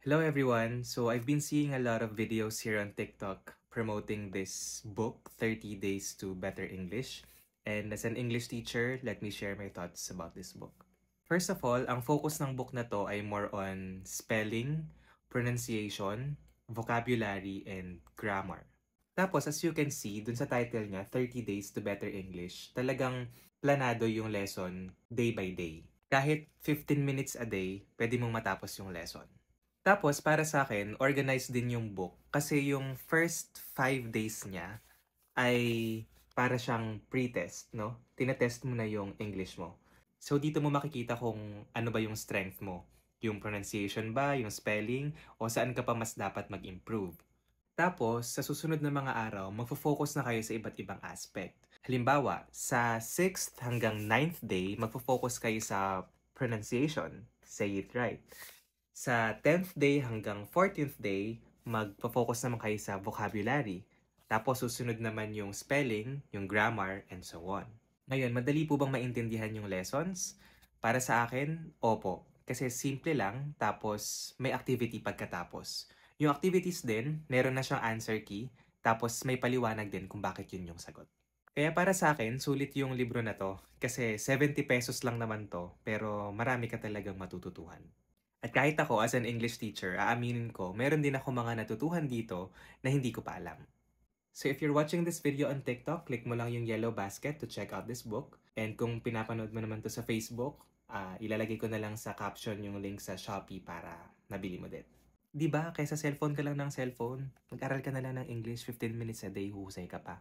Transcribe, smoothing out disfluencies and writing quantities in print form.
Hello everyone! So I've been seeing a lot of videos here on TikTok promoting this book, 30 Days to Better English. And as an English teacher, let me share my thoughts about this book. First of all, ang focus ng book na to ay more on spelling, pronunciation, vocabulary, and grammar. Tapos as you can see, dun sa title niya, 30 Days to Better English, talagang planado yung lesson day by day. Kahit 15 minutes a day, pwede mong matapos yung lesson. Tapos para sa akin, organized din yung book kasi yung first 5 days niya ay para siyang pre-test, no? Tinetest mo na yung English mo. So dito mo makikita kung ano ba yung strength mo. Yung pronunciation ba, yung spelling, o saan ka pa mas dapat mag-improve. Tapos, sa susunod na mga araw, magfo-focus na kayo sa iba't ibang aspect. Halimbawa, sa 6th hanggang 9th day, magfo-focus kayo sa pronunciation. Say it right. Sa 10th day hanggang 14th day, magpo-focus naman kayo sa vocabulary. Tapos susunod naman yung spelling, yung grammar, and so on. Ngayon, madali po bang maintindihan yung lessons? Para sa akin, opo. Kasi simple lang, tapos may activity pagkatapos. Yung activities din, meron na siyang answer key, tapos may paliwanag din kung bakit yun yung sagot. Kaya para sa akin, sulit yung libro na to. Kasi 70 pesos lang naman to, pero marami ka talagang matututuhan. At kahit ako as an English teacher, aaminin ko, meron din ako mga natutuhan dito na hindi ko pa alam. So if you're watching this video on TikTok, click mo lang yung yellow basket to check out this book. And kung pinapanood mo naman to sa Facebook, ilalagay ko na lang sa caption yung link sa Shopee para nabili mo din. Diba? Kaysa cellphone ka lang ng cellphone, mag-aral ka na lang ng English 15 minutes a day, husay ka pa.